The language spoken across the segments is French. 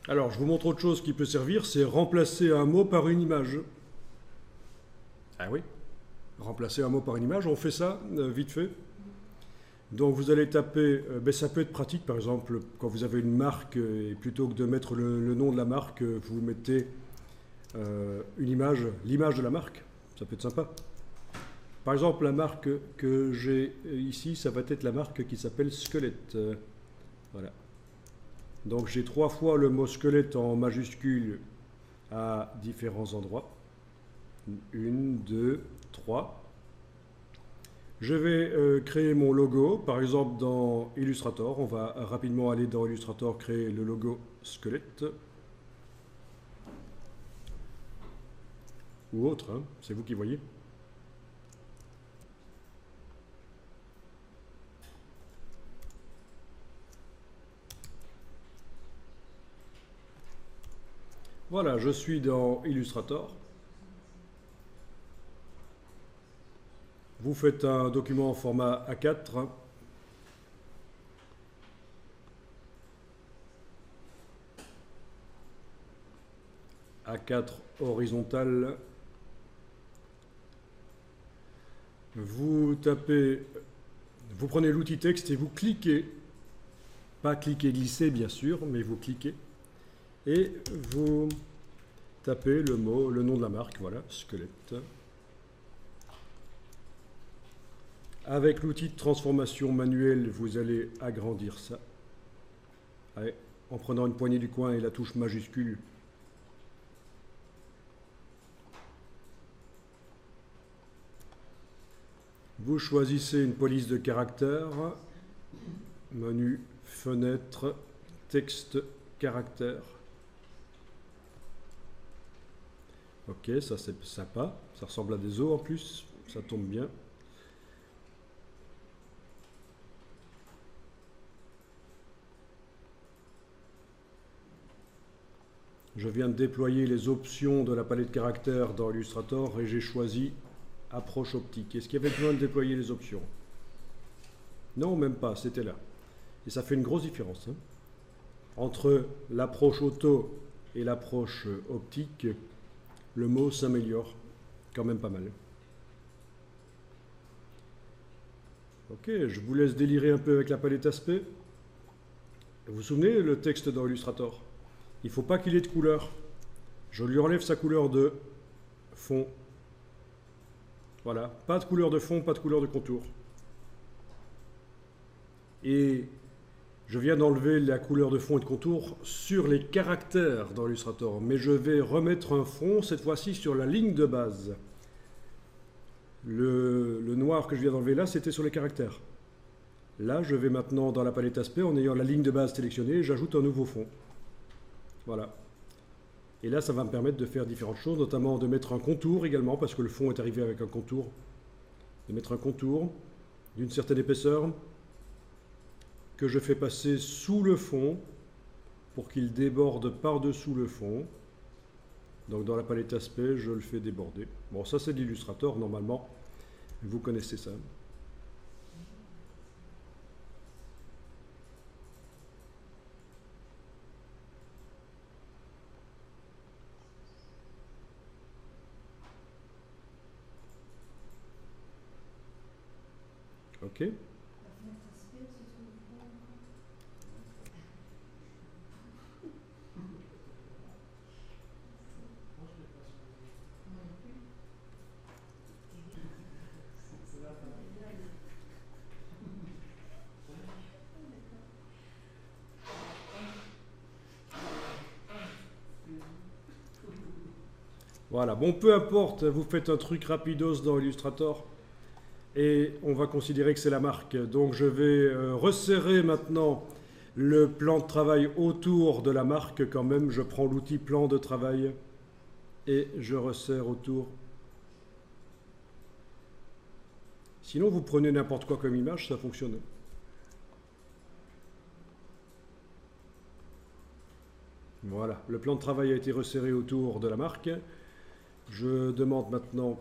Alors, je vous montre autre chose qui peut servir, c'est remplacer un mot par une image. Ah oui, remplacer un mot par une image, on fait ça vite fait. Donc vous allez taper, ça peut être pratique par exemple quand vous avez une marque et plutôt que de mettre le nom de la marque, vous mettez une image, l'image de la marque, ça peut être sympa. Par exemple, la marque que j'ai ici, ça va être la marque qui s'appelle Squelette. Voilà. Donc j'ai 3 fois le mot squelette en majuscule à différents endroits. 1, 2, 3. Je vais créer mon logo, par exemple dans Illustrator. On va rapidement aller dans Illustrator créer le logo squelette. Ou autre, hein, c'est vous qui voyez. Voilà, je suis dans Illustrator. Vous faites un document en format A4. A4 horizontal. Vous tapez, vous prenez l'outil texte et vous cliquez, pas cliquer glisser bien sûr, mais vous cliquez et vous tapez le mot, le nom de la marque, voilà, squelette. Avec l'outil de transformation manuelle, vous allez agrandir ça. Allez, en prenant une poignée du coin et la touche majuscule. Vous choisissez une police de caractères, menu, fenêtre, texte, caractère. Ok, ça c'est sympa, ça ressemble à des os en plus, ça tombe bien. Je viens de déployer les options de la palette caractères dans Illustrator et j'ai choisi approche optique. Est-ce qu'il y avait besoin de déployer les options? Non, même pas, c'était là. Et ça fait une grosse différence. Hein. Entre l'approche auto et l'approche optique, le mot s'améliore quand même pas mal. Ok, je vous laisse délirer un peu avec la palette aspect. Vous vous souvenez le texte dans Illustrator? Il ne faut pas qu'il ait de couleur. Je lui enlève sa couleur de fond. Voilà, pas de couleur de fond, pas de couleur de contour. Et je viens d'enlever la couleur de fond et de contour sur les caractères dans Illustrator, mais je vais remettre un fond, cette fois-ci sur la ligne de base. Le noir que je viens d'enlever là, c'était sur les caractères. Là, je vais maintenant dans la palette aspect, en ayant la ligne de base sélectionnée, j'ajoute un nouveau fond. Voilà. Et là, ça va me permettre de faire différentes choses, notamment de mettre un contour également, parce que le fond est arrivé avec un contour. De mettre un contour d'une certaine épaisseur que je fais passer sous le fond pour qu'il déborde par-dessous le fond. Donc dans la palette aspect, je le fais déborder. Bon, ça c'est de l'Illustrator, normalement. Vous connaissez ça. Ok. Voilà, bon, peu importe, vous faites un truc rapidos dans Illustrator et on va considérer que c'est la marque. Donc je vais resserrer maintenant le plan de travail autour de la marque quand même. Je prends l'outil plan de travail et je resserre autour. Sinon, vous prenez n'importe quoi comme image, ça fonctionne. Voilà, le plan de travail a été resserré autour de la marque. Je demande maintenant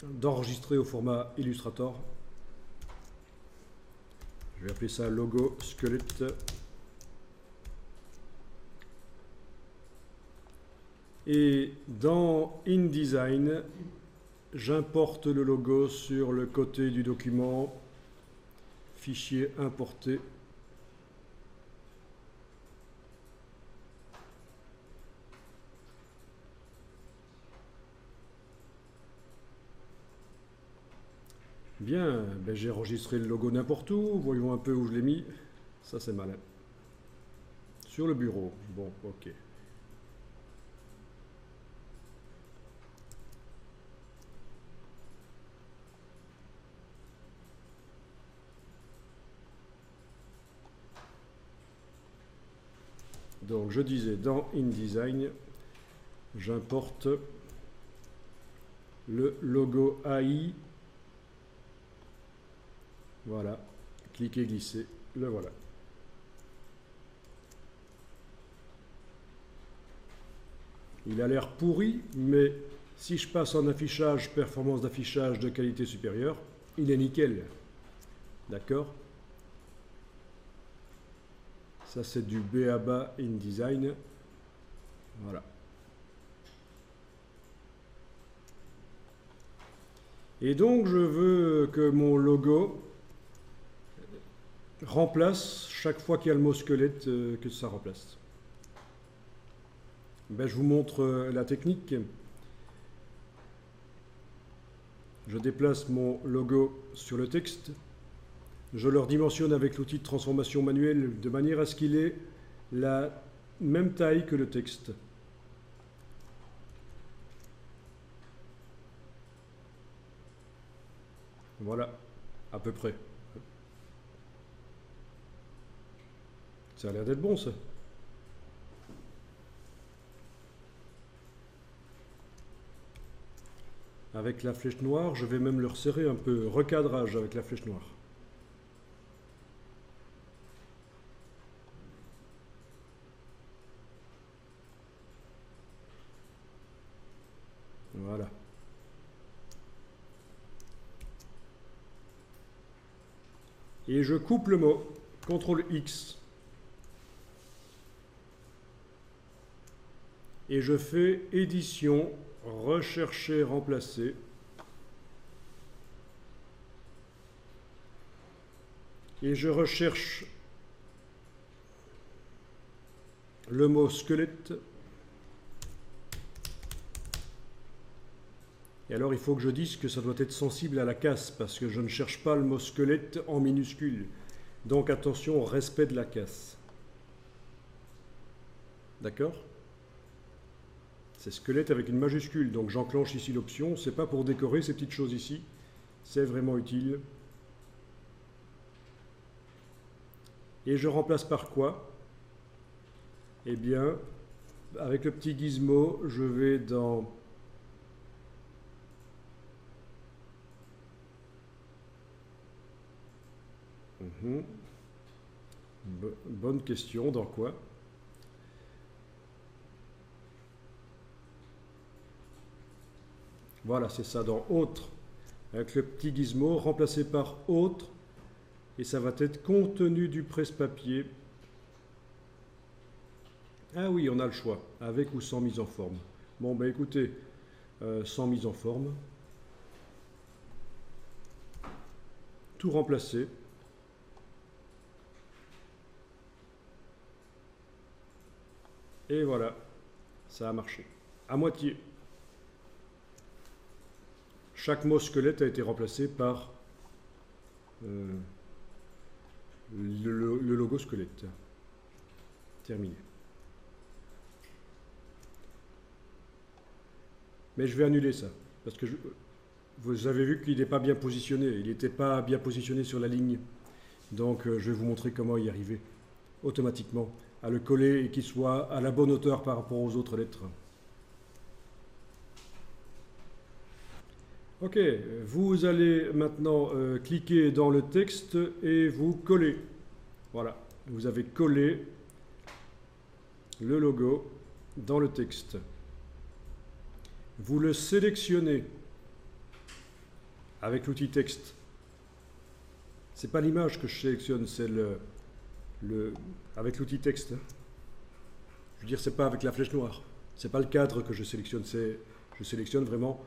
d'enregistrer au format Illustrator. Je vais appeler ça logo squelette. Et dans InDesign, j'importe le logo sur le côté du document, fichier importé. Bien, ben j'ai enregistré le logo n'importe où, voyons un peu où je l'ai mis. Ça c'est malin. Sur le bureau, bon, ok. Donc je disais, dans InDesign, j'importe le logo AI. Voilà, cliquez, glissez, le voilà. Il a l'air pourri, mais si je passe en affichage, performance d'affichage de qualité supérieure, il est nickel. D'accord? Ça, c'est du B.A.B.A. InDesign. Voilà. Et donc, je veux que mon logo remplace chaque fois qu'il y a le mot squelette, que ça remplace. Ben, je vous montre la technique. Je déplace mon logo sur le texte. Je le redimensionne avec l'outil de transformation manuelle de manière à ce qu'il ait la même taille que le texte. Voilà, à peu près. Ça a l'air d'être bon, ça. Avec la flèche noire, je vais même le resserrer un peu. Recadrage avec la flèche noire. Voilà. Et je coupe le mot. CTRL X. Et je fais édition, rechercher, remplacer. Et je recherche le mot squelette. Et alors il faut que je dise que ça doit être sensible à la casse, parce que je ne cherche pas le mot squelette en minuscule. Donc attention au respect de la casse. D'accord ? C'est squelette avec une majuscule, donc j'enclenche ici l'option. C'est pas pour décorer ces petites choses ici, c'est vraiment utile. Et je remplace par quoi? Eh bien, avec le petit gizmo, je vais dans bonne question, dans quoi? Voilà, c'est ça, dans autre. Avec le petit gizmo, remplacé par autre. Et ça va être contenu du presse-papier. Ah oui, on a le choix, avec ou sans mise en forme. Bon, ben écoutez, sans mise en forme. Tout remplacer. Et voilà, ça a marché. À moitié. Chaque mot squelette a été remplacé par le logo squelette. Terminé. Mais je vais annuler ça, parce que vous avez vu qu'il n'est pas bien positionné. Il n'était pas bien positionné sur la ligne. Donc je vais vous montrer comment y arriver automatiquement, à le coller et qu'il soit à la bonne hauteur par rapport aux autres lettres. Ok, vous allez maintenant cliquer dans le texte et vous collez. Voilà, vous avez collé le logo dans le texte. Vous le sélectionnez avec l'outil texte. C'est pas l'image que je sélectionne, c'est avec l'outil texte. Je veux dire, c'est pas avec la flèche noire. C'est pas le cadre que je sélectionne, je sélectionne vraiment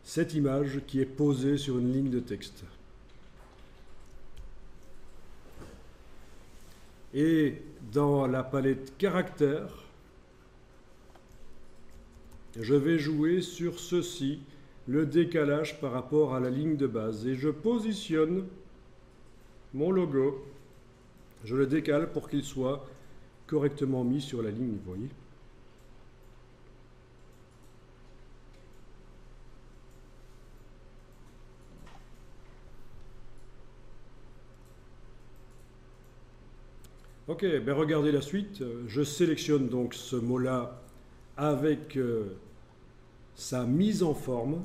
cette image qui est posée sur une ligne de texte. Et dans la palette caractères, je vais jouer sur ceci, le décalage par rapport à la ligne de base. Et je positionne mon logo, je le décale pour qu'il soit correctement mis sur la ligne, vous voyez. Ok, ben regardez la suite. Je sélectionne donc ce mot-là avec sa mise en forme,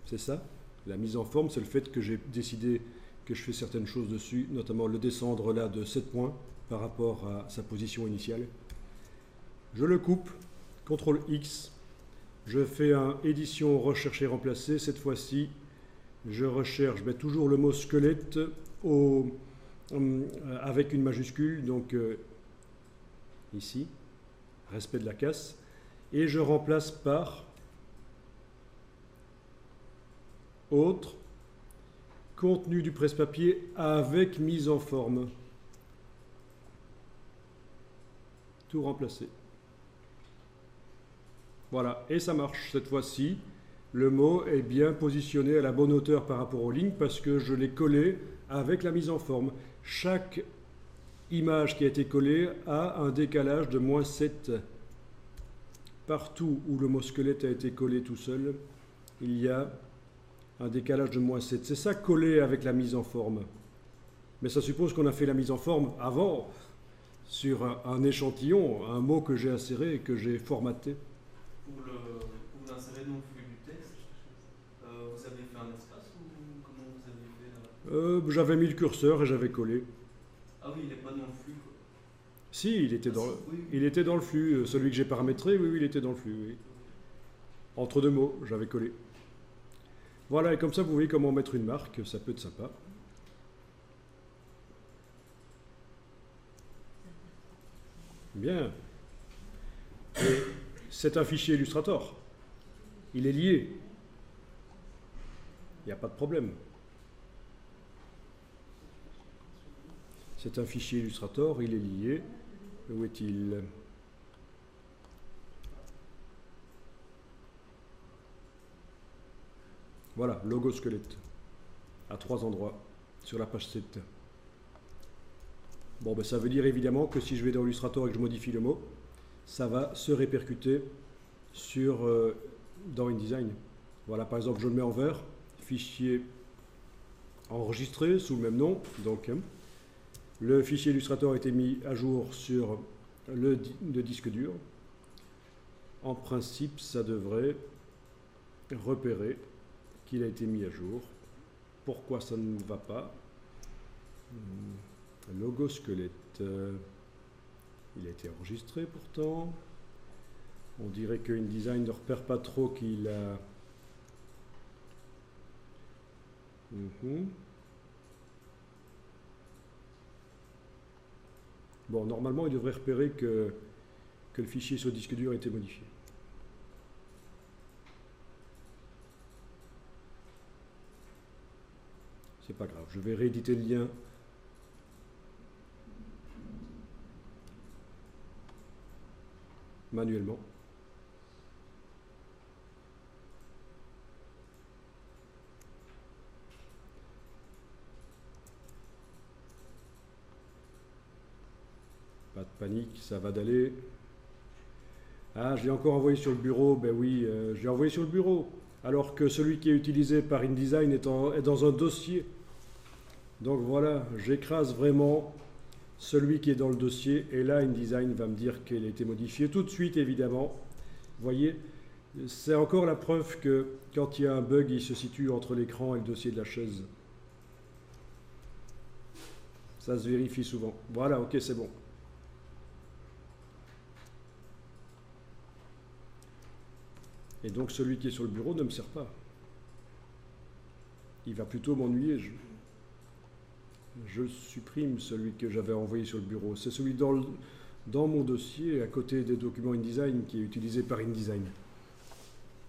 c'est ça. La mise en forme, c'est le fait que j'ai décidé que je fais certaines choses dessus, notamment le descendre là de 7 points par rapport à sa position initiale. Je le coupe, CTRL X, je fais un édition, rechercher, remplacer. Cette fois-ci, je recherche toujours le mot squelette avec une majuscule, donc ici, respect de la casse, et je remplace par autre, contenu du presse-papier avec mise en forme. Tout remplacer. Voilà, et ça marche. Cette fois-ci, le mot est bien positionné à la bonne hauteur par rapport aux lignes parce que je l'ai collé avec la mise en forme. Chaque image qui a été collée a un décalage de -7. Partout où le mot squelette a été collé tout seul, il y a un décalage de -7. C'est ça collé avec la mise en forme. Mais ça suppose qu'on a fait la mise en forme avant, sur un échantillon, un mot que j'ai inséré et que j'ai formaté. Pour l'insérer dans le flux du texte, vous avez fait un espace ou comment vous avez fait là? J'avais mis le curseur et j'avais collé. Ah oui, il n'est pas dans le flux quoi. Si, il était dans le flux. Celui que j'ai paramétré, oui, il était dans le flux. Oui. Entre deux mots, j'avais collé. Voilà, et comme ça, vous voyez comment mettre une marque, ça peut être sympa. Bien. Et c'est un fichier Illustrator. Il est lié. Il n'y a pas de problème. C'est un fichier Illustrator, il est lié. Où est-il? Voilà, logo squelette. À 3 endroits sur la page 7. Bon, ben, ça veut dire évidemment que si je vais dans Illustrator et que je modifie le mot, ça va se répercuter dans InDesign. Voilà, par exemple, je le mets en vert, fichier enregistré sous le même nom. Donc, le fichier Illustrator a été mis à jour sur le disque dur. En principe, ça devrait repérer qu'il a été mis à jour. Pourquoi ça ne va pas? Logo squelette. Il a été enregistré pourtant. On dirait que InDesign ne repère pas trop qu'il a... Bon, normalement, il devrait repérer que le fichier sur le disque dur a été modifié. C'est pas grave, je vais rééditer le lien. Manuellement. Pas de panique, ça va d'aller. Ah, je l'ai encore envoyé sur le bureau. Ben oui, je l'ai envoyé sur le bureau. Alors que celui qui est utilisé par InDesign est dans un dossier. Donc voilà, j'écrase vraiment celui qui est dans le dossier. Et là, InDesign va me dire qu'il a été modifié tout de suite, évidemment. Vous voyez, c'est encore la preuve que quand il y a un bug, il se situe entre l'écran et le dossier de la chaise. Ça se vérifie souvent. Voilà, ok, c'est bon. Et donc celui qui est sur le bureau ne me sert pas. Il va plutôt m'ennuyer. Je supprime celui que j'avais envoyé sur le bureau. C'est celui dans dans mon dossier à côté des documents InDesign qui est utilisé par InDesign.